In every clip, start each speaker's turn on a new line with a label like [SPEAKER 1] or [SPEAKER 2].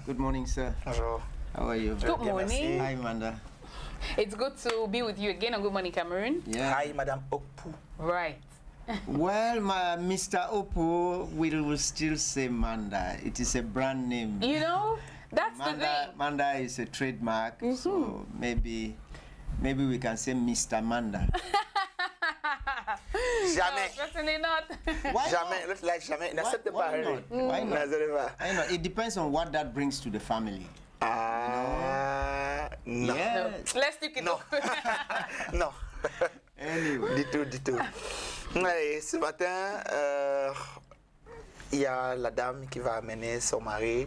[SPEAKER 1] Good morning, sir.
[SPEAKER 2] Bonjour.
[SPEAKER 1] How are you?
[SPEAKER 3] Good morning.
[SPEAKER 1] Hi, Amanda.
[SPEAKER 3] It's good to be with you again on Good Morning Cameroon.
[SPEAKER 1] Yeah.
[SPEAKER 2] Hi, Madame Opu.
[SPEAKER 3] Right.
[SPEAKER 1] Well, my Mr. Opu will still say Manda. It is a brand name.
[SPEAKER 3] You know, that's the
[SPEAKER 1] Manda,
[SPEAKER 3] thing.
[SPEAKER 1] Manda is a trademark, so maybe we can say Mr. Manda.
[SPEAKER 2] Jamais.
[SPEAKER 3] No, certainly not.
[SPEAKER 1] Why
[SPEAKER 2] Jamais.
[SPEAKER 1] not?
[SPEAKER 2] L'autre là, jamais. N'accepte pas.
[SPEAKER 1] Why not? Why not?
[SPEAKER 2] N'accepte pas.
[SPEAKER 1] I know. It depends on what that brings to the family.
[SPEAKER 2] Ah, non.
[SPEAKER 1] Yes.
[SPEAKER 3] Let's stick it
[SPEAKER 2] Non.
[SPEAKER 3] up.
[SPEAKER 2] Non.
[SPEAKER 1] Anyway.
[SPEAKER 2] Du tout. Allez, ce matin, il y a la dame qui va amener son mari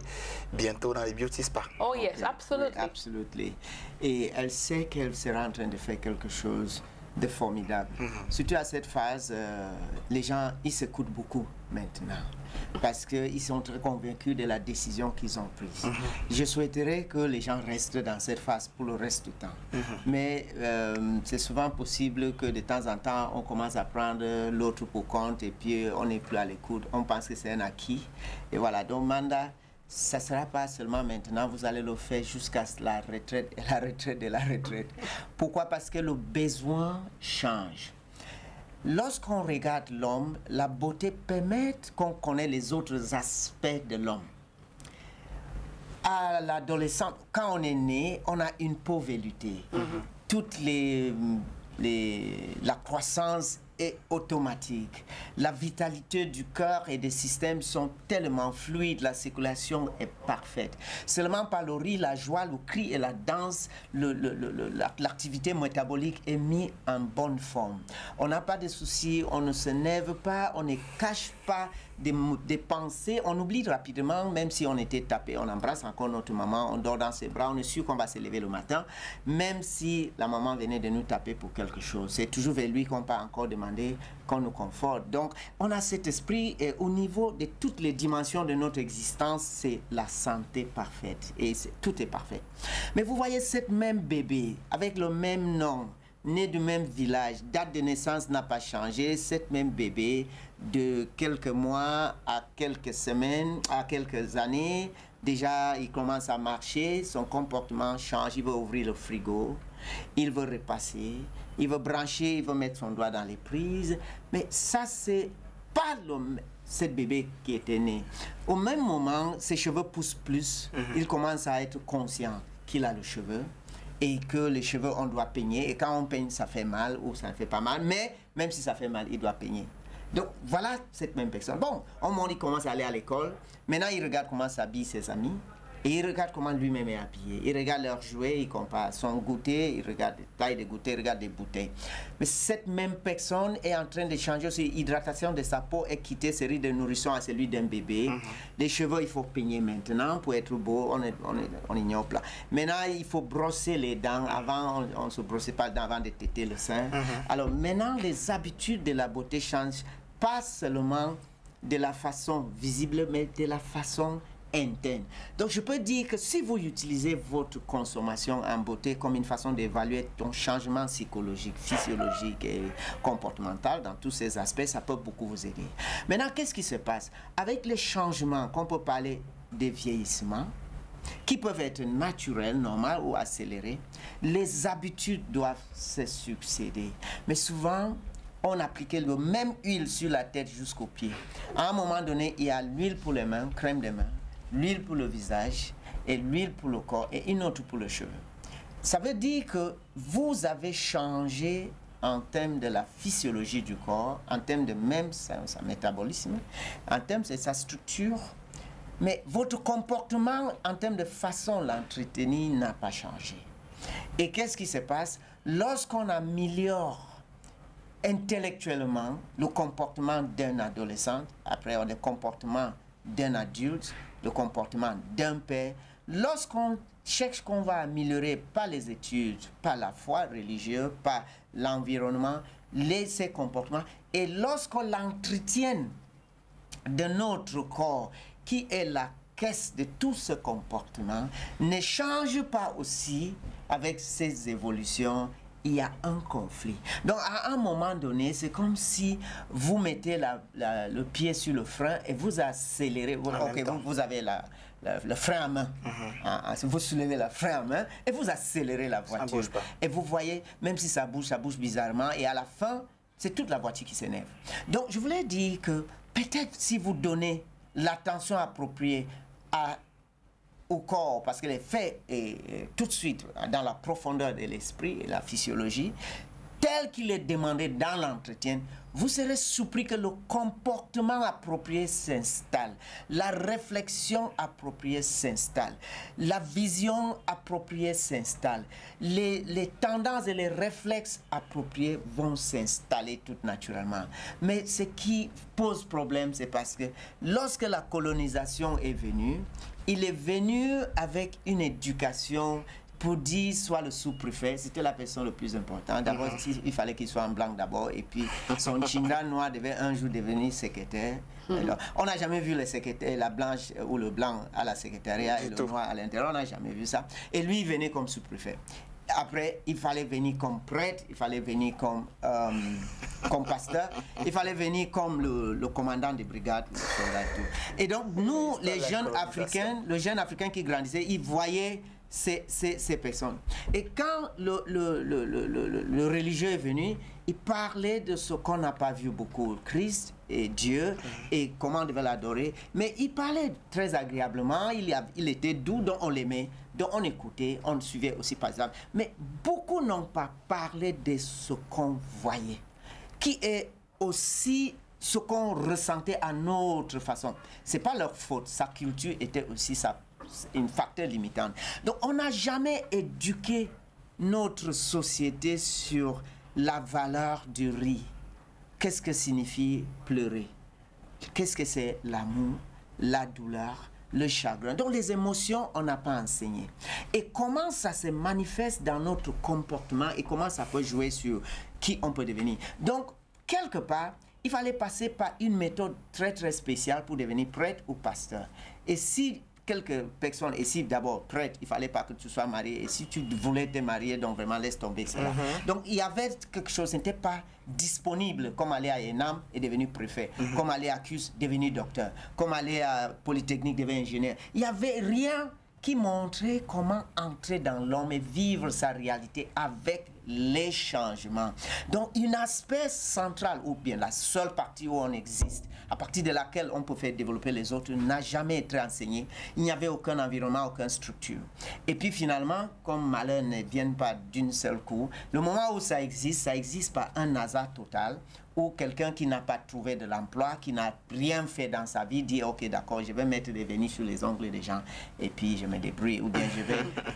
[SPEAKER 2] bientôt dans les beauty spa.
[SPEAKER 3] Oh yes,
[SPEAKER 1] Oui,
[SPEAKER 3] absolutely.
[SPEAKER 1] absolutely. Et elle sait qu'elle sera en train de faire quelque chose de formidable. Surtout à cette phase, les gens, ils s'écoutent beaucoup maintenant parce qu'ils sont très convaincus de la décision qu'ils ont prise. Je souhaiterais que les gens restent dans cette phase pour le reste du temps. Mais c'est souvent possible que de temps en temps, on commence à prendre l'autre pour compte et puis on n'est plus à l'écoute. On pense que c'est un acquis. Et voilà, donc Manda, ça ne sera pas seulement maintenant, vous allez le faire jusqu'à la retraite et la retraite de la retraite. Pourquoi? Parce que le besoin change. Lorsqu'on regarde l'homme, la beauté permet qu'on connaisse les autres aspects de l'homme. À l'adolescence, quand on est né, on a une peau veloutée. Toutes la croissance est automatique. La vitalité du cœur et des systèmes sont tellement fluides, la circulation est parfaite. Seulement par le rire, la joie, le cri et la danse, l'activité métabolique est mise en bonne forme. On n'a pas de soucis, on ne se nève pas, on ne cache pas des pensées, on oublie rapidement, même si on était tapé, on embrasse encore notre maman, on dort dans ses bras, on est sûr qu'on va se lever le matin, même si la maman venait de nous taper pour quelque chose. C'est toujours vers lui qu'on peut encore demander qu'on nous conforte. Donc, on a cet esprit et au niveau de toutes les dimensions de notre existence, c'est la santé parfaite et tout est parfait. Mais vous voyez, cette même bébé, avec le même nom, né du même village, date de naissance n'a pas changé, cette même bébé de quelques mois à quelques semaines, à quelques années, déjà il commence à marcher, son comportement change, il veut ouvrir le frigo, il veut repasser, il veut brancher, il veut mettre son doigt dans les prises, mais ça c'est pas ce bébé qui était né. Au même moment, ses cheveux poussent plus, il commence à être conscient qu'il a le cheveu, et que les cheveux, on doit peigner. Et quand on peigne, ça fait mal ou ça ne fait pas mal. Mais même si ça fait mal, il doit peigner. Donc, voilà cette même personne. Bon, au moment où il commence à aller à l'école, maintenant, il regarde comment s'habillent ses amis. Et il regarde comment lui-même est habillé. Il regarde leurs jouets, il compare son goûter, il regarde les tailles de goûter, il regarde des bouteilles. Mais cette même personne est en train de changer aussi l'hydratation de sa peau et quitter celui de nourrisson à celui d'un bébé. Les cheveux, il faut peigner maintenant pour être beau, on ignore là. Maintenant, il faut brosser les dents. Avant, on ne se brossait pas les dents avant de téter le sein. Alors maintenant, les habitudes de la beauté changent, pas seulement de la façon visible, mais de la façon interne. Donc je peux dire que si vous utilisez votre consommation en beauté comme une façon d'évaluer ton changement psychologique, physiologique et comportemental dans tous ces aspects, ça peut beaucoup vous aider. Maintenant, qu'est-ce qui se passe? Avec les changements qu'on peut parler de vieillissement, qui peuvent être naturels, normaux ou accélérés, les habitudes doivent se succéder. Mais souvent, on appliquait le même huile sur la tête jusqu'aux pieds. À un moment donné, il y a l'huile pour les mains, crème des mains, l'huile pour le visage et l'huile pour le corps et une autre pour le cheveu. Ça veut dire que vous avez changé en termes de la physiologie du corps, en termes de même sa métabolisme, en termes de sa structure, mais votre comportement en termes de façon de l'entretenir n'a pas changé. Et qu'est-ce qui se passe? Lorsqu'on améliore intellectuellement le comportement d'un adolescent, après le comportement d'un adulte, le comportement d'un père, lorsqu'on cherche qu'on va améliorer par les études, par la foi religieuse, par l'environnement, ces comportements, et lorsqu'on l'entretient de notre corps, qui est la caisse de tout ce comportement, ne change pas aussi avec ces évolutions il y a un conflit. Donc, à un moment donné, c'est comme si vous mettez le pied sur le frein et vous accélérez. Vous avez le frein à main. Vous soulevez le frein à main et vous accélérez la voiture.
[SPEAKER 2] Ça bouge pas.
[SPEAKER 1] Et vous voyez, même si ça bouge bizarrement. Et à la fin, c'est toute la voiture qui s'énerve. Donc, je voulais dire que peut-être si vous donnez l'attention appropriée au corps, parce que les faits, tout de suite, dans la profondeur de l'esprit et la physiologie, tel qu'il est demandé dans l'entretien, vous serez surpris que le comportement approprié s'installe, la réflexion appropriée s'installe, la vision appropriée s'installe, les tendances et les réflexes appropriés vont s'installer tout naturellement. Mais ce qui pose problème, c'est parce que lorsque la colonisation est venue, il est venu avec une éducation pour dire soit le sous-préfet, c'était la personne le plus importante. D'abord, il fallait qu'il soit en blanc d'abord, et puis son chinga noir devait un jour devenir secrétaire. Alors, on n'a jamais vu le secrétaire, la blanche ou le blanc à la secrétariat et le noir à l'intérieur, on n'a jamais vu ça. Et lui, il venait comme sous-préfet. Après, il fallait venir comme prêtre, il fallait venir comme pasteur, il fallait venir comme le commandant des brigades. Et donc, nous, les jeunes Africains, le jeune Africain qui grandissait, il voyait ces personnes. Et quand le religieux est venu, il parlait de ce qu'on n'a pas vu beaucoup, Christ et Dieu, et comment on devait l'adorer. Mais il parlait très agréablement, il était doux, donc on l'aimait, donc on écoutait, on le suivait aussi par exemple. Mais beaucoup n'ont pas parlé de ce qu'on voyait, qui est aussi ce qu'on ressentait à notre façon. C'est pas leur faute, sa culture était aussi un facteur limitant. Donc on n'a jamais éduqué notre société sur la valeur du riz. Qu'est-ce que signifie pleurer? Qu'est-ce que c'est l'amour, la douleur, le chagrin? Donc les émotions, on n'a pas enseigné. Et comment ça se manifeste dans notre comportement et comment ça peut jouer sur qui on peut devenir. Donc, quelque part, il fallait passer par une méthode très très spéciale pour devenir prêtre ou pasteur. Et si quelques personnes, et si d'abord prêtre, il ne fallait pas que tu sois marié, et si tu voulais te marier, donc vraiment laisse tomber cela. Donc il y avait quelque chose, ce n'était pas disponible, comme aller à ENAM et devenir préfet, comme aller à CUS, devenir docteur, comme aller à Polytechnique, devenir ingénieur. Il n'y avait rien qui montrait comment entrer dans l'homme et vivre sa réalité avec les changements. Donc, un aspect central, ou bien la seule partie où on existe, à partir de laquelle on peut faire développer les autres, n'a jamais été enseigné. Il n'y avait aucun environnement, aucune structure. Et puis finalement, comme malheur ne vient pas d'une seule coup, le moment où ça existe par un hasard total, ou quelqu'un qui n'a pas trouvé de l'emploi, qui n'a rien fait dans sa vie, dit ok d'accord, je vais mettre des vernis sur les ongles des gens et puis je me débrouille, ou bien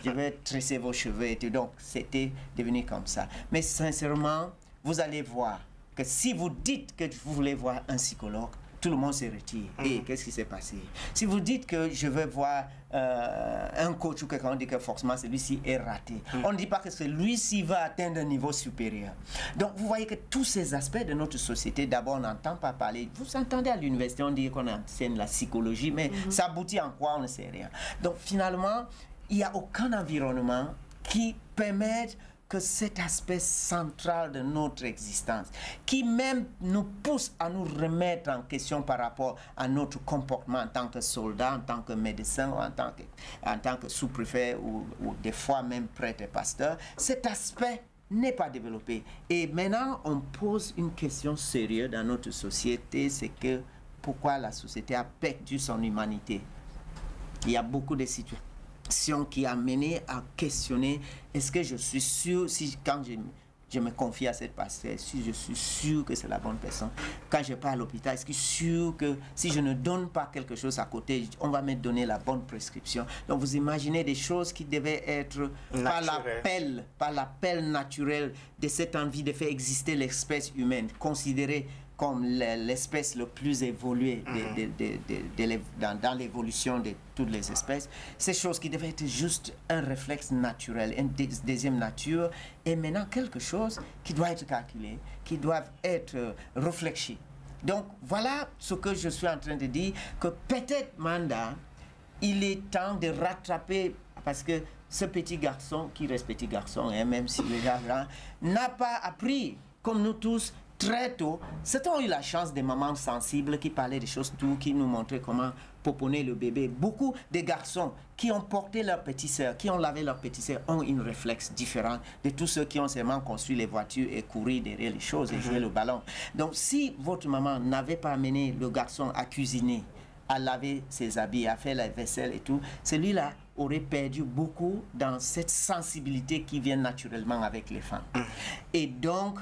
[SPEAKER 1] je vais tresser vos cheveux et tout. Donc c'était devenu comme ça. Mais sincèrement, vous allez voir que si vous dites que vous voulez voir un psychologue, tout le monde se retire. Et qu'est-ce qui s'est passé? Si vous dites que je veux voir un coach ou quelqu'un, on dit que forcément celui-ci est raté. On ne dit pas que celui-ci va atteindre un niveau supérieur. Donc vous voyez que tous ces aspects de notre société, d'abord on n'entend pas parler. Vous entendez à l'université, on dit qu'on enseigne la psychologie, mais ça aboutit en quoi? On ne sait rien. Donc finalement, il n'y a aucun environnement qui permette que cet aspect central de notre existence, qui même nous pousse à nous remettre en question par rapport à notre comportement en tant que soldat, en tant que médecin, ou en tant que sous-préfet, ou des fois même prêtre et pasteur, cet aspect n'est pas développé. Et maintenant, on pose une question sérieuse dans notre société, c'est que pourquoi la société a perdu son humanité? Il y a beaucoup de situations qui a mené à questionner, est-ce que je suis sûr, si quand je me confie à cette pasteur, si je suis sûr que c'est la bonne personne, quand je pars à l'hôpital, est-ce que je suis sûr que si je ne donne pas quelque chose à côté, on va me donner la bonne prescription? Donc vous imaginez des choses qui devaient être par l'appel naturel de cette envie de faire exister l'espèce humaine, considérée comme l'espèce le plus évoluée dans l'évolution de toutes les espèces. Ces choses qui devaient être juste un réflexe naturel, une deuxième nature, et maintenant quelque chose qui doit être calculé, qui doit être réfléchi. Donc voilà ce que je suis en train de dire, que peut-être Manda, il est temps de rattraper, parce que ce petit garçon, qui reste petit garçon, hein, même s'il est déjà grand, n'a pas appris, comme nous tous, très tôt. Certains ont eu la chance des mamans sensibles qui parlaient des choses tout, qui nous montraient comment pouponner le bébé. Beaucoup de garçons qui ont porté leurs petites sœurs, qui ont lavé leurs petites sœurs, ont une réflexe différent de tous ceux qui ont seulement construit les voitures et couru derrière les choses et jouer le ballon. Donc si votre maman n'avait pas amené le garçon à cuisiner, à laver ses habits, à faire la vaisselle et tout, celui-là aurait perdu beaucoup dans cette sensibilité qui vient naturellement avec les femmes. Et donc,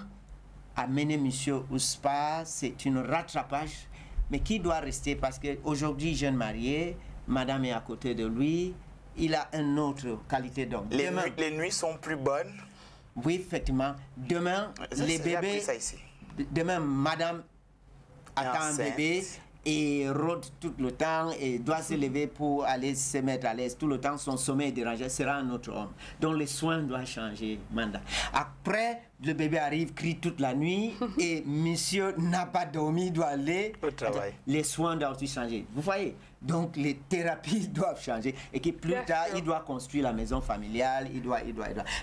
[SPEAKER 1] amener monsieur au spa, c'est un rattrapage, mais qui doit rester parce qu'aujourd'hui, jeune marié, madame est à côté de lui, il a une autre qualité d'homme.
[SPEAKER 2] Les nuits sont plus bonnes.
[SPEAKER 1] Oui, effectivement. Demain, les bébés... Demain, madame attend un bébé et rôde tout le temps et doit se lever pour aller se mettre à l'aise tout le temps, son sommeil est dérangé, sera un autre homme. Donc les soins doivent changer, Manda. Après, le bébé arrive, crie toute la nuit et monsieur n'a pas dormi, doit aller
[SPEAKER 2] au travail.
[SPEAKER 1] Les soins doivent aussi changer. Vous voyez? Donc les thérapies doivent changer et que plus tard, il doit construire la maison familiale, il doit.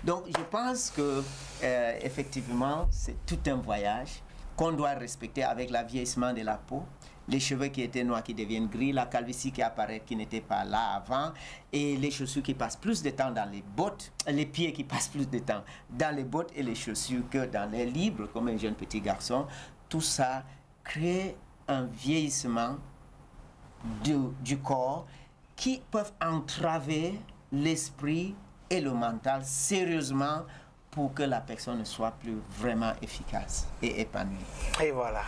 [SPEAKER 1] Donc je pense que effectivement, c'est tout un voyage qu'on doit respecter avec le vieillissement de la peau. Les cheveux qui étaient noirs qui deviennent gris, la calvitie qui apparaît qui n'était pas là avant, et les chaussures qui passent plus de temps dans les bottes, les pieds qui passent plus de temps dans les bottes et les chaussures que dans les livres, comme un jeune petit garçon. Tout ça crée un vieillissement du corps qui peuvent entraver l'esprit et le mental sérieusement pour que la personne ne soit plus vraiment efficace et épanouie.
[SPEAKER 2] Et voilà.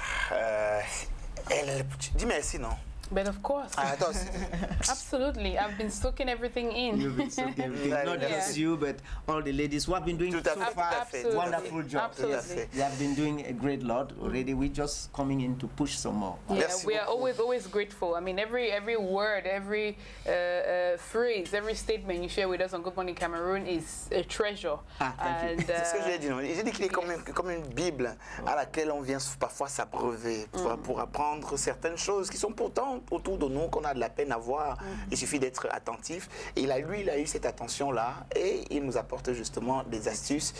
[SPEAKER 2] Dis merci, non?
[SPEAKER 3] But of course. Absolutely. I've been soaking everything in.
[SPEAKER 1] You've been soaking everything. Not just you, but all the ladies who have been doing so far wonderful job.
[SPEAKER 3] Absolutely.
[SPEAKER 1] They have been doing a great lot already. We're just coming in to push some more.
[SPEAKER 3] Yeah, we are always grateful. I mean, every word, every phrase, every statement you share with us on Good Morning Cameroon is a treasure.
[SPEAKER 2] C'est ce que j'ai dit. J'ai dit qu'il est comme une Bible à laquelle on vient parfois s'abreuver pour apprendre certaines choses qui sont pourtant autour de nous, qu'on a de la peine à voir. Il suffit d'être attentif. Et il a eu cette attention-là et il nous apporte justement des astuces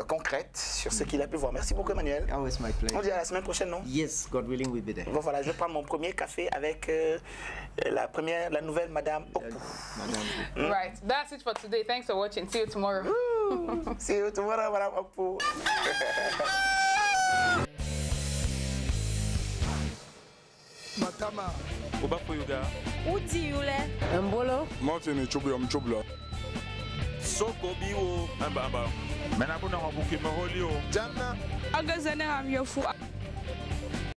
[SPEAKER 2] concrètes sur ce qu'il a pu voir. Merci beaucoup, Emmanuel.
[SPEAKER 1] Always my pleasure.
[SPEAKER 2] On dit à la semaine prochaine, non?
[SPEAKER 1] Yes, God willing, we'll be there.
[SPEAKER 2] Bon, voilà, je prends mon premier café avec la nouvelle Madame Opu.
[SPEAKER 3] Right, that's it for today. Thanks for watching. See you tomorrow.
[SPEAKER 2] See you tomorrow, Madame Opu.
[SPEAKER 4] Matama.
[SPEAKER 5] Oba Poyuga.
[SPEAKER 6] Uti yule.
[SPEAKER 4] Mbolo. Mountain chubla.
[SPEAKER 5] Soko biwo amba. Menabuna wabuki maholio.
[SPEAKER 4] Jana.
[SPEAKER 6] Agazana amyofu.